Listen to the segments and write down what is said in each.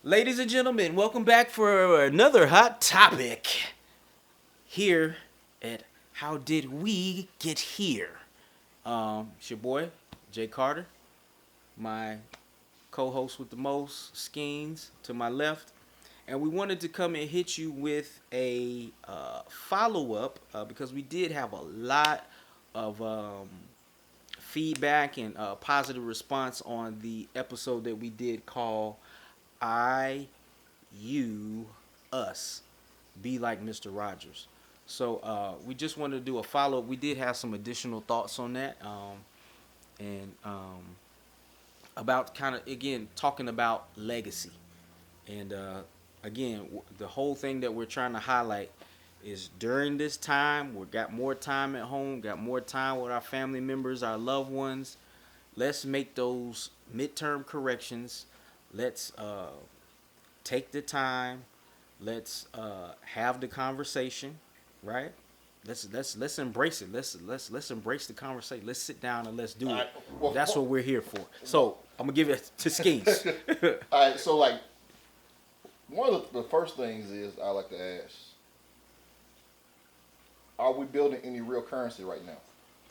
Ladies and gentlemen, welcome back for another hot topic here at How Did We Get Here? It's your boy, Jay Carter, my co-host with the most, Skeens, to my left. And we wanted to come and hit you with a follow-up because we did have a lot of feedback and positive response on the episode that we did call I, You, Us. Be like Mr. Rogers. So we just wanted to do a follow-up. We did have some additional thoughts on that. And about kind of, again, talking about legacy. And again, the whole thing that we're trying to highlight is during this time, we got more time at home, got more time with our family members, our loved ones. Let's make those midterm corrections. Let's take the time. Let's have the conversation, right? Let's embrace it. Let's embrace the conversation. Let's sit down and let's do it. That's what we're here for. So I'm gonna give it to Skeens. All right, so like one of the first things is I like to ask: are we building any real currency right now?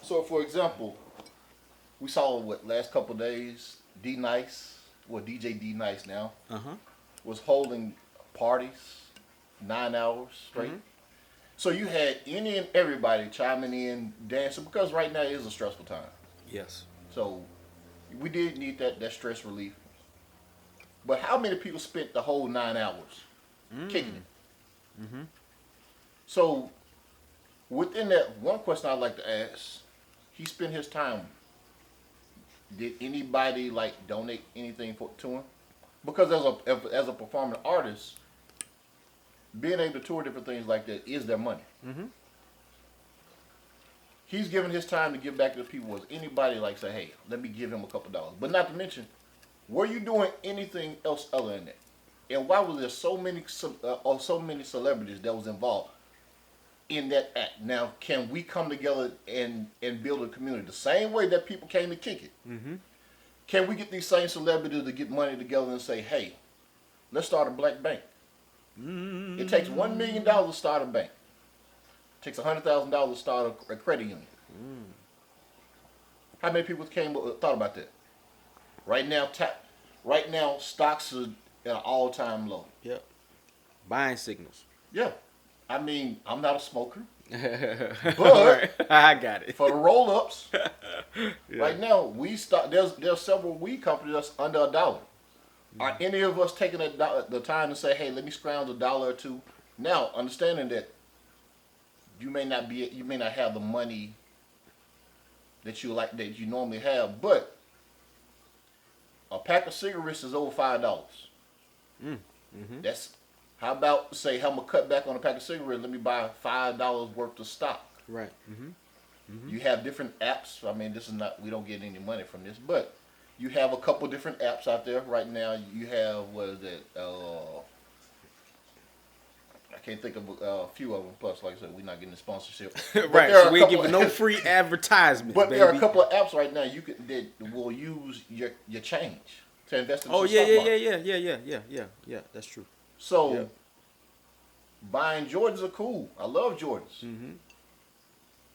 So, for example, we saw last couple of days, D Nice, DJ D Nice now, was holding parties 9 hours straight. Mm-hmm. So you had any and everybody chiming in, dancing, because right now is a stressful time. Yes. So we did need that stress relief. But how many people spent the whole 9 hours kicking it? Mm-hmm. So within that, one question I'd like to ask, he spent his time. Did anybody donate anything to him? Because as a performing artist, being able to tour different things like that is their money. Mm-hmm. He's giving his time to give back to the people. Was anybody say, hey, let me give him a couple dollars? But not to mention, were you doing anything else other than that? And why was there so many celebrities that was involved in that act? Now, can we come together and build a community the same way that people came to kick it? Mm-hmm. Can we get these same celebrities to get money together and say, hey, let's start a black bank? Mm-hmm. It takes $1 million to start a bank. It takes $100,000 to start a credit union. Mm. How many people thought about that? Right now, stocks are at an all-time low. Yep. Buying signals. Yeah. I mean, I'm not a smoker. But I got it. For the roll-ups, yeah. Right now, there's several weed companies that's under $1. Mm-hmm. Are any of us taking the time to say, hey, let me scrounge $1 or two? Now, understanding that you may not have the money that you normally have, but a pack of cigarettes is over $5. Mm-hmm. That's how about say I'm gonna cut back on a pack of cigarettes. Let me buy $5 worth of stock. Right. Mm-hmm. Mm-hmm. You have different apps. I mean, we don't get any money from this, but you have a couple different apps out there right now. You have I can't think of a few of them. Plus, like I said, we're not getting the sponsorship. Right, so we're giving no free advertisements. But baby, there are a couple of apps right now that will use your change to invest in. Oh yeah. That's true. So yeah. Buying Jordans are cool. I love Jordans. Mm-hmm.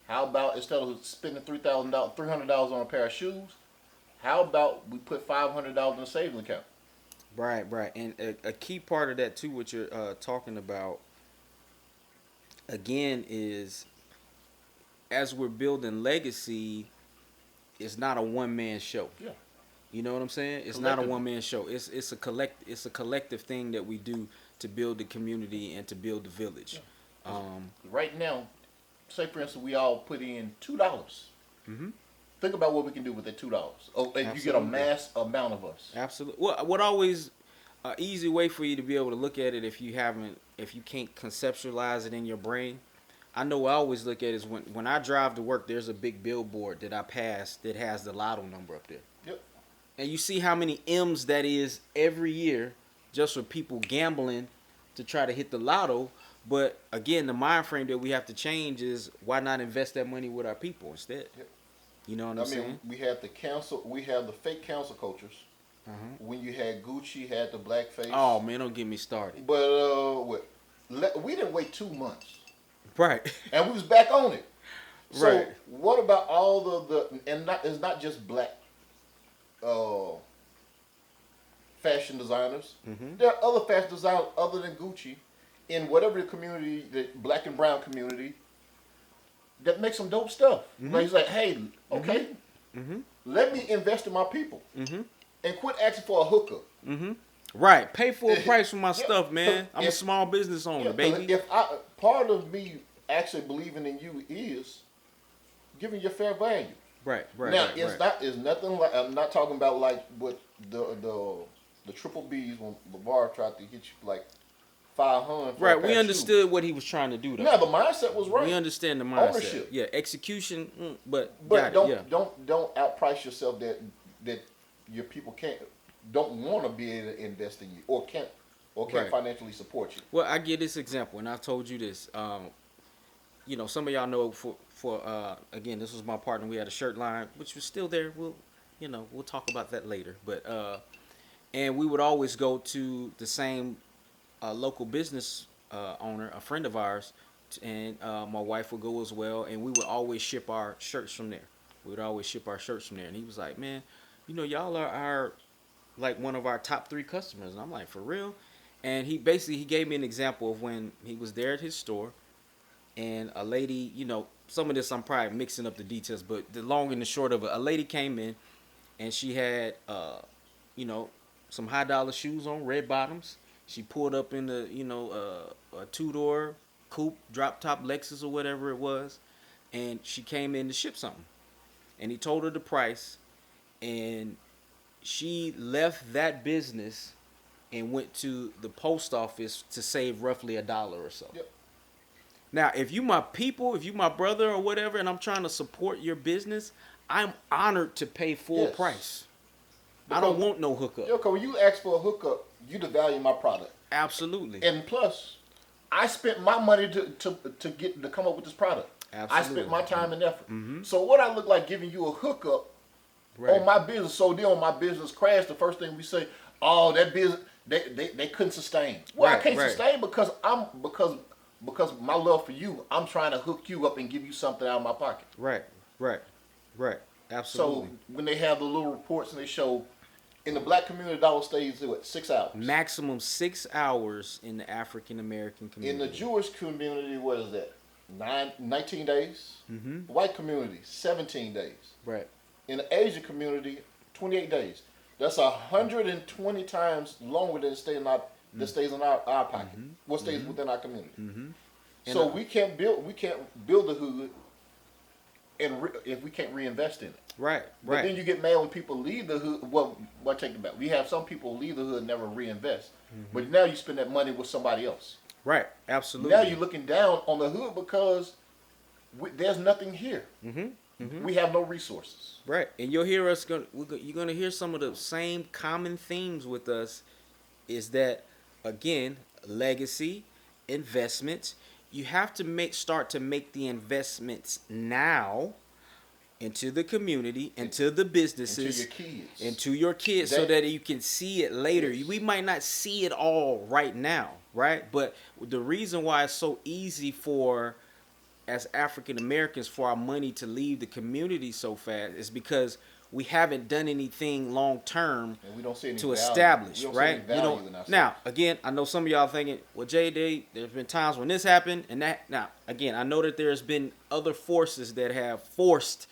How about instead of spending $300 on a pair of shoes, how about we put $500 in a savings account? Right. And a key part of that too, what you're talking about, again, is as we're building legacy, it's not a one-man show. Yeah. You know what I'm saying? It's not a one-man show. It's a collective thing that we do to build the community and to build the village. Yeah. Right now, say for instance, we all put in $2. Mm-hmm. Think about what we can do with that $2. Oh, and you get a mass amount of us. Absolutely. Well, what always easy way for you to be able to look at it if you can't conceptualize it in your brain. I know I always look at it is when I drive to work, there's a big billboard that I pass that has the lotto number up there. Yep. And you see how many M's that is every year just for people gambling to try to hit the lotto. But again, the mind frame that we have to change is why not invest that money with our people instead? Yep. You know what I'm saying? We have the fake cancel cultures when you had Gucci had the blackface. Oh man, don't get me started. But we didn't wait 2 months, Right. and we was back on it. So Right. what about all of the and not it's not just black uh, fashion designers. Mm-hmm. There are other fashion designers other than Gucci in whatever the community, the black and brown community, that make some dope stuff. Mm-hmm. Like he's like, hey, okay, Mm-hmm. let me invest in my people Mm-hmm. and quit asking for a hookup. Mm-hmm. Right. Pay full price for my Yeah, stuff, man. I'm a if- small business owner, Yeah, baby. if I part of me actually believing in you is giving your fair value. Right. Right. Now right, it's right. not it's nothing like I'm not talking about like what the triple B's when LeVar tried to hit you like 500. For a Right. pair We of understood shoes. what he was trying to do, though. Now the mindset was right. We understand the mindset. Ownership. Yeah. Execution. But But got it, yeah. don't outprice yourself that your people don't want to be able to invest in you or can't Right. financially support you. Well, I give this example, and I've told you this. Some of y'all know again, this was my partner. We had a shirt line, which was still there. We'll talk about that later. But and we would always go to the same local business owner, a friend of ours, and my wife would go as well, and we would always ship our shirts from there. We would always ship our shirts from there, and he was like, "Man, y'all are our like one of our top 3 customers," and I'm like, "For real?" And he gave me an example of when he was there at his store, and a lady, some of this I'm probably mixing up the details, but the long and the short of it, a lady came in, and she had, some high dollar shoes on, red bottoms. She pulled up in the, a 2-door coupe, drop top Lexus or whatever it was, and she came in to ship something, and he told her the price, and she left that business and went to the post office to save roughly $1 or so. Yep. Now, if you my people, if you my brother or whatever, and I'm trying to support your business, I'm honored to pay full Yes. price. I Because- don't want no hookup. Yo, cause when you ask for a hookup, you devalue my product. Absolutely. And plus, I spent my money to come up with this product. Absolutely. I spent my time and effort. Mhm. So what I look like giving you a hookup Right. on my business? So then when my business crashed, the first thing we say, "Oh, that business they couldn't sustain." Well, Right, I can't right. sustain because because my love for you, I'm trying to hook you up and give you something out of my pocket. Right. Absolutely. So when they have the little reports and they show in the black community, dollar stays what 6 hours. Maximum 6 hours in the African American In community. the Jewish community, what is that? 19 days. Mhm. White community, 17 days. Right. In the Asian community, 28 days. That's 120 times longer than stays in our pocket. What stays within our community. Mhm. So And, we can't build the hood, if we can't reinvest in it. Right. But Right. then you get mad when people leave the hood. Well, I take it back. We have some people leave the hood and never reinvest. But now you spend that money with somebody else. Right. Absolutely. Now you're looking down on the hood because there's nothing here. We have no resources. Right, and you'll hear us. You're gonna hear some of the same common themes with us. Is that again legacy investments? You have to start to make the investments now into the community, into the businesses, Into your kids. so that you can see it later. Yes. We might not see it all right now, right? But the reason why it's so easy for as African Americans for our money to leave the community so fast is because we haven't done anything long term And we don't see any to value. establish, We don't see right? any value in ourselves. Now, again, I know some of y'all thinking, well, JD, there's been times when this happened and that. Now, again, I know that there's been other forces that have forced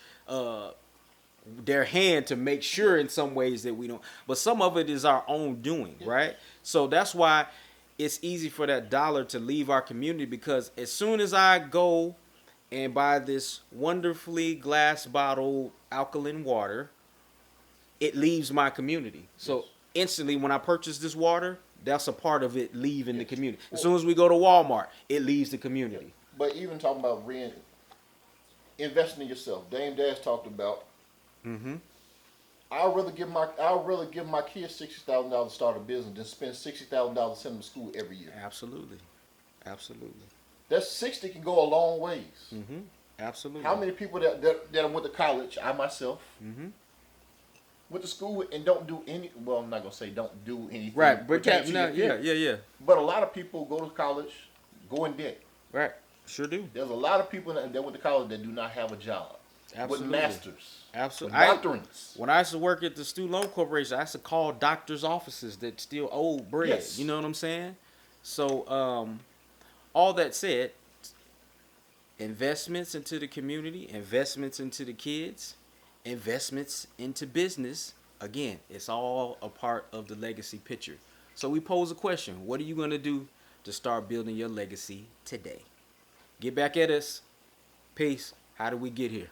their hand to make sure in some ways that we don't, but some of it is our own doing, right? So that's why it's easy for that dollar to leave our community, because as soon as I go and buy this wonderfully glass bottled alkaline water, it leaves my community. So instantly when I purchase this water, that's a part of it leaving the community. As soon as we go to Walmart, it leaves the community. But even talking about investing in yourself, Dame Dash talked about. Mm-hmm. I'd rather give my kids $60,000 to start a business than spend $60,000 to send them to school every year. Absolutely. That 60 can go a long ways. Mm-hmm. Absolutely. How many people that went to college? I myself. Mm-hmm. with the school and don't do any. Well, I'm not gonna say don't do anything. Right, but pertaining Cap, to no, your yeah, field. yeah, yeah. But a lot of people go to college, go in debt. Right, sure do. There's a lot of people that went to college that do not have a job with Absolutely. masters, with Absolutely. doctorates. When I used to work at the student loan corporation, I used to call doctors' offices that still owed bread. Yes. You know what I'm saying? So, all that said, investments into the community, investments into the kids, investments into business. Again, it's all a part of the legacy picture. So we pose a question: what are you going to do to start building your legacy today? Get back at us. Peace. How do we get here?